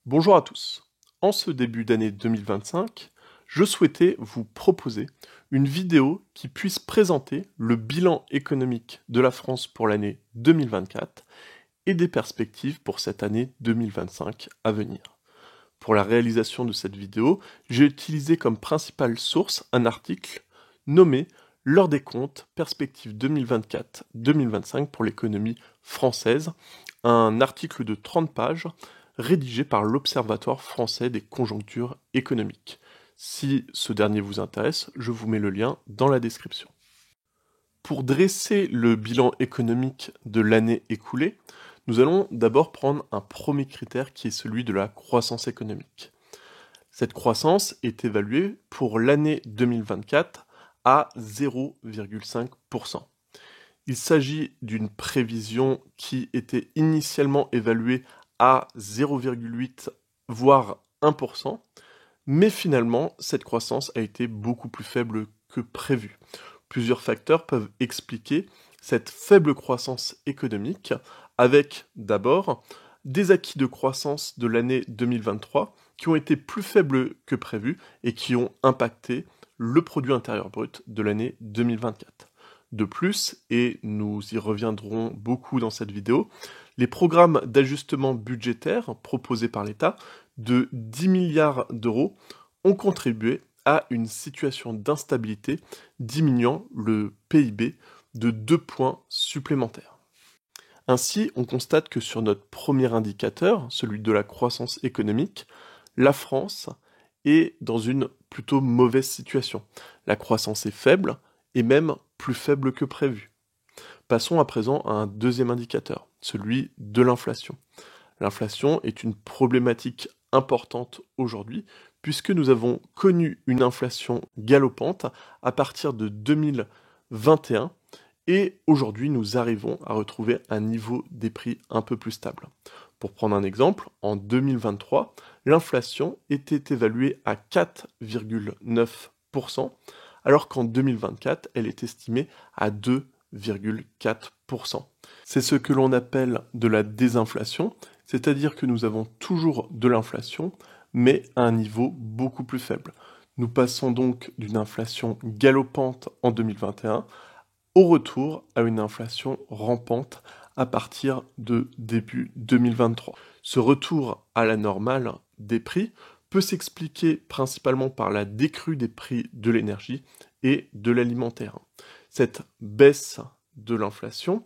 Bonjour à tous. En ce début d'année 2025, je souhaitais vous proposer une vidéo qui puisse présenter le bilan économique de la France pour l'année 2024 et des perspectives pour cette année 2025 à venir. Pour la réalisation de cette vidéo, j'ai utilisé comme principale source un article nommé L'heure des comptes, perspectives 2024-2025 pour l'économie française, un article de 30 pages rédigé par l'Observatoire français des conjonctures économiques. Si ce dernier vous intéresse, je vous mets le lien dans la description. Pour dresser le bilan économique de l'année écoulée, nous allons d'abord prendre un premier critère qui est celui de la croissance économique. Cette croissance est évaluée pour l'année 2024 à 0,5%. Il s'agit d'une prévision qui était initialement évaluée à 0,8 voire 1%, mais finalement cette croissance a été beaucoup plus faible que prévu. Plusieurs facteurs peuvent expliquer cette faible croissance économique, avec d'abord des acquis de croissance de l'année 2023 qui ont été plus faibles que prévu et qui ont impacté le produit intérieur brut de l'année 2024. De plus, et nous y reviendrons beaucoup dans cette vidéo, les programmes d'ajustement budgétaire proposés par l'État de 10 milliards d'euros ont contribué à une situation d'instabilité diminuant le PIB de 2 points supplémentaires. Ainsi, on constate que sur notre premier indicateur, celui de la croissance économique, la France est dans une plutôt mauvaise situation. La croissance est faible et même plus faible que prévu. Passons à présent à un deuxième indicateur, celui de l'inflation. L'inflation est une problématique importante aujourd'hui puisque nous avons connu une inflation galopante à partir de 2021 et aujourd'hui nous arrivons à retrouver un niveau des prix un peu plus stable. Pour prendre un exemple, en 2023, l'inflation était évaluée à 4,9%, alors qu'en 2024, elle est estimée à 2,4%. C'est ce que l'on appelle de la désinflation, c'est-à-dire que nous avons toujours de l'inflation, mais à un niveau beaucoup plus faible. Nous passons donc d'une inflation galopante en 2021 au retour à une inflation rampante à partir de début 2023. Ce retour à la normale des prix peut s'expliquer principalement par la décrue des prix de l'énergie et de l'alimentaire. Cette baisse de l'inflation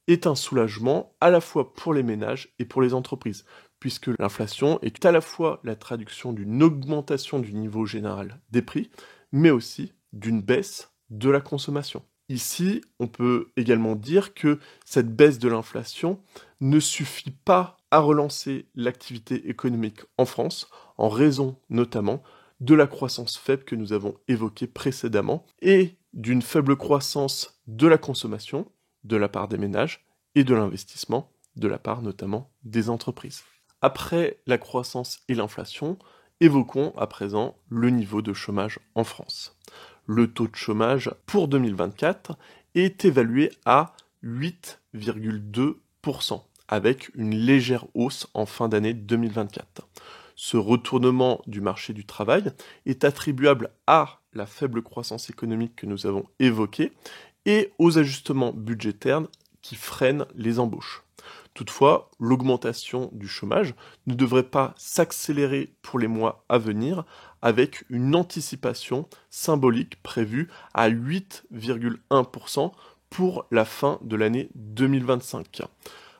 est un soulagement à la fois pour les ménages et pour les entreprises, puisque l'inflation est à la fois la traduction d'une augmentation du niveau général des prix, mais aussi d'une baisse de la consommation. Ici, on peut également dire que cette baisse de l'inflation ne suffit pas à relancer l'activité économique en France, en raison notamment de la croissance faible que nous avons évoquée précédemment, et d'une faible croissance de la consommation de la part des ménages et de l'investissement de la part notamment des entreprises. Après la croissance et l'inflation, évoquons à présent le niveau de chômage en France. Le taux de chômage pour 2024 est évalué à 8,2%, avec une légère hausse en fin d'année 2024. Ce retournement du marché du travail est attribuable à la faible croissance économique que nous avons évoquée et aux ajustements budgétaires qui freinent les embauches. Toutefois, l'augmentation du chômage ne devrait pas s'accélérer pour les mois à venir avec une anticipation symbolique prévue à 8,1% pour la fin de l'année 2025.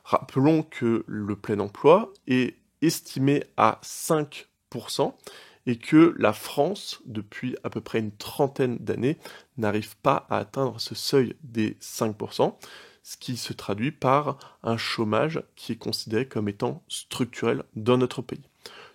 Rappelons que le plein emploi est estimé à 5% et que la France, depuis à peu près une trentaine d'années, n'arrive pas à atteindre ce seuil des 5%, ce qui se traduit par un chômage qui est considéré comme étant structurel dans notre pays.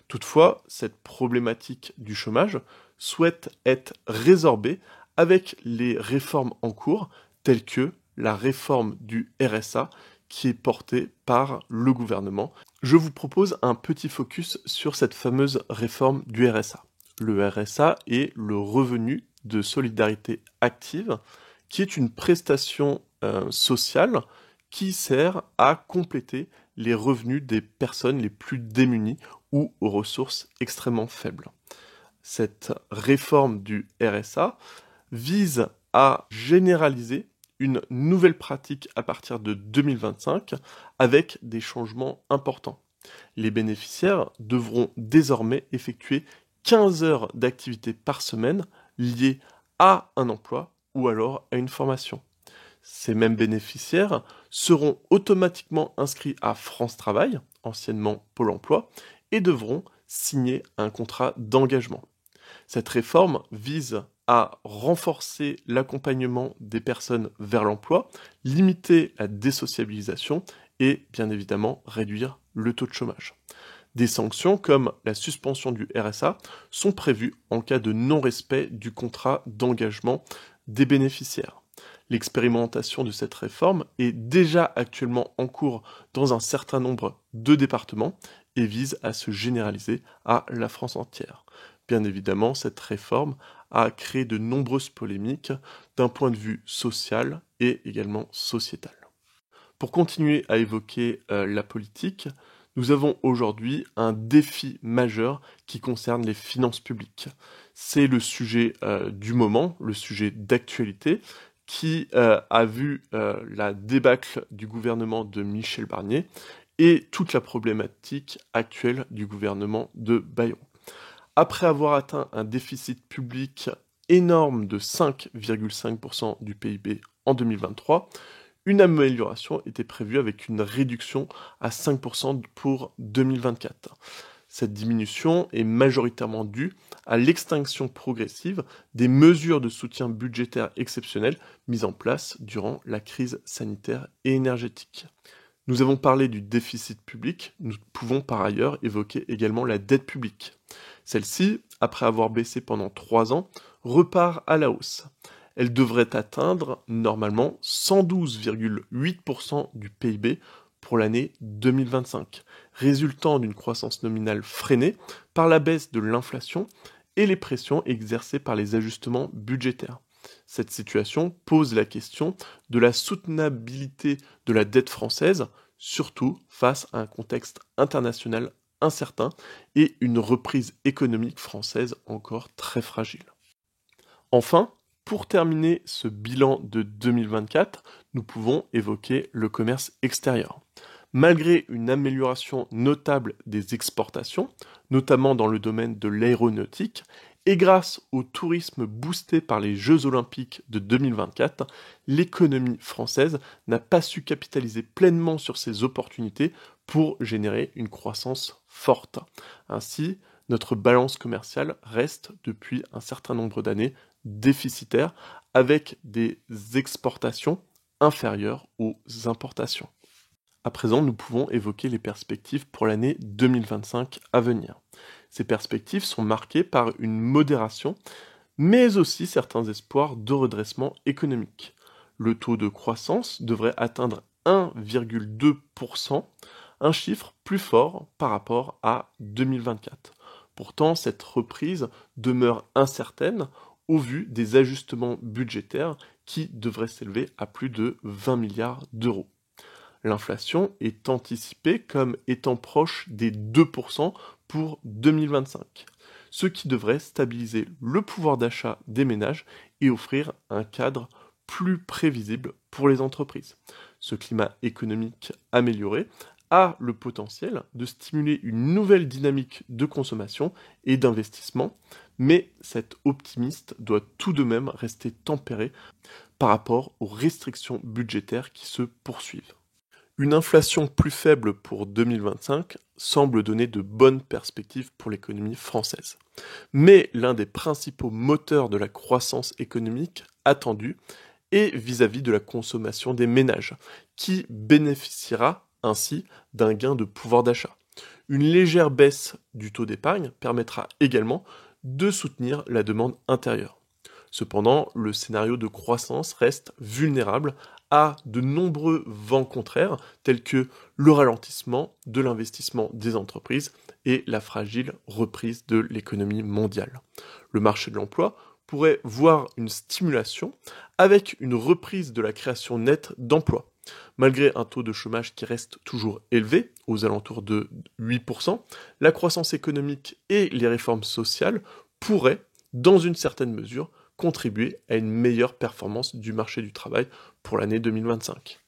Toutefois, cette problématique du chômage souhaite être résorbée avec les réformes en cours, telles que la réforme du RSA, qui est portée par le gouvernement. Je vous propose un petit focus sur cette fameuse réforme du RSA. Le RSA est le revenu de solidarité active, qui est une prestation sociale qui sert à compléter les revenus des personnes les plus démunies ou aux ressources extrêmement faibles. Cette réforme du RSA vise à généraliser une nouvelle pratique à partir de 2025 avec des changements importants. Les bénéficiaires devront désormais effectuer 15 heures d'activité par semaine liées à un emploi ou alors à une formation. Ces mêmes bénéficiaires seront automatiquement inscrits à France Travail, anciennement Pôle emploi, et devront signer un contrat d'engagement. Cette réforme vise à renforcer l'accompagnement des personnes vers l'emploi, limiter la désociabilisation et bien évidemment réduire le taux de chômage. Des sanctions comme la suspension du RSA sont prévues en cas de non-respect du contrat d'engagement des bénéficiaires. L'expérimentation de cette réforme est déjà actuellement en cours dans un certain nombre de départements et vise à se généraliser à la France entière. Bien évidemment, cette réforme a créé de nombreuses polémiques d'un point de vue social et également sociétal. Pour continuer à évoquer la politique, nous avons aujourd'hui un défi majeur qui concerne les finances publiques. C'est le sujet du moment, le sujet d'actualité, qui a vu la débâcle du gouvernement de Michel Barnier et toute la problématique actuelle du gouvernement de Bayrou. Après avoir atteint un déficit public énorme de 5,5% du PIB en 2023, une amélioration était prévue avec une réduction à 5% pour 2024. Cette diminution est majoritairement due à l'extinction progressive des mesures de soutien budgétaire exceptionnelles mises en place durant la crise sanitaire et énergétique. Nous avons parlé du déficit public, nous pouvons par ailleurs évoquer également la dette publique. Celle-ci, après avoir baissé pendant 3 ans, repart à la hausse. Elle devrait atteindre normalement 112,8% du PIB pour l'année 2025, résultant d'une croissance nominale freinée par la baisse de l'inflation et les pressions exercées par les ajustements budgétaires. Cette situation pose la question de la soutenabilité de la dette française, surtout face à un contexte international incertain et une reprise économique française encore très fragile. Enfin, pour terminer ce bilan de 2024, nous pouvons évoquer le commerce extérieur. Malgré une amélioration notable des exportations, notamment dans le domaine de l'aéronautique, et grâce au tourisme boosté par les Jeux Olympiques de 2024, l'économie française n'a pas su capitaliser pleinement sur ces opportunités pour générer une croissance forte. Ainsi, notre balance commerciale reste depuis un certain nombre d'années déficitaire avec des exportations inférieures aux importations. À présent, nous pouvons évoquer les perspectives pour l'année 2025 à venir. Ces perspectives sont marquées par une modération, mais aussi certains espoirs de redressement économique. Le taux de croissance devrait atteindre 1,2%, un chiffre plus fort par rapport à 2024. Pourtant, cette reprise demeure incertaine au vu des ajustements budgétaires qui devraient s'élever à plus de 20 milliards d'euros. L'inflation est anticipée comme étant proche des 2% pour 2025, ce qui devrait stabiliser le pouvoir d'achat des ménages et offrir un cadre plus prévisible pour les entreprises. Ce climat économique amélioré a le potentiel de stimuler une nouvelle dynamique de consommation et d'investissement, mais cet optimiste doit tout de même rester tempéré par rapport aux restrictions budgétaires qui se poursuivent. Une inflation plus faible pour 2025 semble donner de bonnes perspectives pour l'économie française. Mais l'un des principaux moteurs de la croissance économique attendue est vis-à-vis de la consommation des ménages, qui bénéficiera ainsi d'un gain de pouvoir d'achat. Une légère baisse du taux d'épargne permettra également de soutenir la demande intérieure. Cependant, le scénario de croissance reste vulnérable à de nombreux vents contraires, tels que le ralentissement de l'investissement des entreprises et la fragile reprise de l'économie mondiale. Le marché de l'emploi pourrait voir une stimulation avec une reprise de la création nette d'emplois. Malgré un taux de chômage qui reste toujours élevé, aux alentours de 8%, la croissance économique et les réformes sociales pourraient, dans une certaine mesure, contribuer à une meilleure performance du marché du travail pour l'année 2025.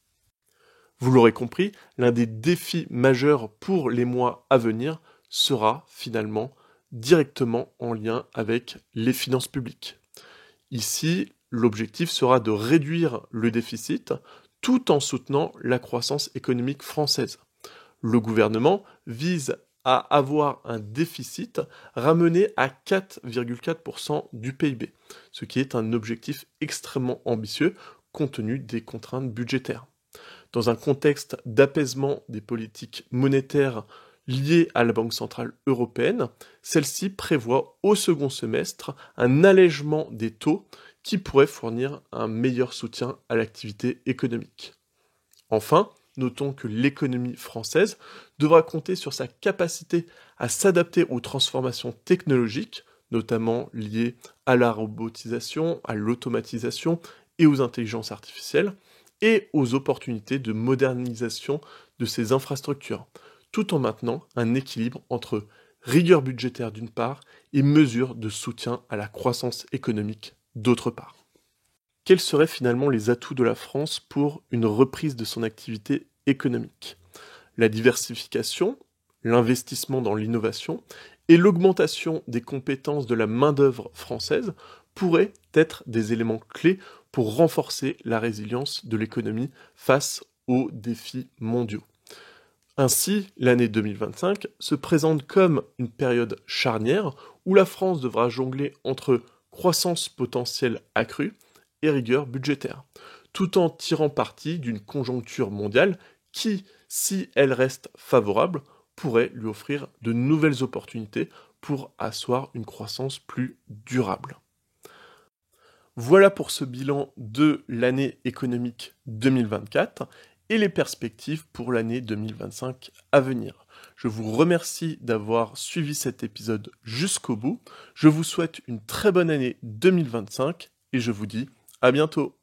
Vous l'aurez compris, l'un des défis majeurs pour les mois à venir sera finalement directement en lien avec les finances publiques. Ici, l'objectif sera de réduire le déficit tout en soutenant la croissance économique française. Le gouvernement vise à avoir un déficit ramené à 4,4% du PIB, ce qui est un objectif extrêmement ambitieux compte tenu des contraintes budgétaires. Dans un contexte d'apaisement des politiques monétaires liées à la Banque centrale européenne, celle-ci prévoit au second semestre un allègement des taux qui pourrait fournir un meilleur soutien à l'activité économique. Enfin, notons que l'économie française devra compter sur sa capacité à s'adapter aux transformations technologiques, notamment liées à la robotisation, à l'automatisation et aux intelligences artificielles, et aux opportunités de modernisation de ses infrastructures, tout en maintenant un équilibre entre rigueur budgétaire d'une part et mesures de soutien à la croissance économique d'autre part. Quels seraient finalement les atouts de la France pour une reprise de son activité économique ? La diversification, l'investissement dans l'innovation et l'augmentation des compétences de la main-d'œuvre française pourraient être des éléments clés pour renforcer la résilience de l'économie face aux défis mondiaux. Ainsi, l'année 2025 se présente comme une période charnière où la France devra jongler entre croissance potentielle accrue et rigueur budgétaire, tout en tirant parti d'une conjoncture mondiale qui, si elle reste favorable, pourrait lui offrir de nouvelles opportunités pour asseoir une croissance plus durable. Voilà pour ce bilan de l'année économique 2024 et les perspectives pour l'année 2025 à venir. Je vous remercie d'avoir suivi cet épisode jusqu'au bout. Je vous souhaite une très bonne année 2025 et je vous dis à bientôt.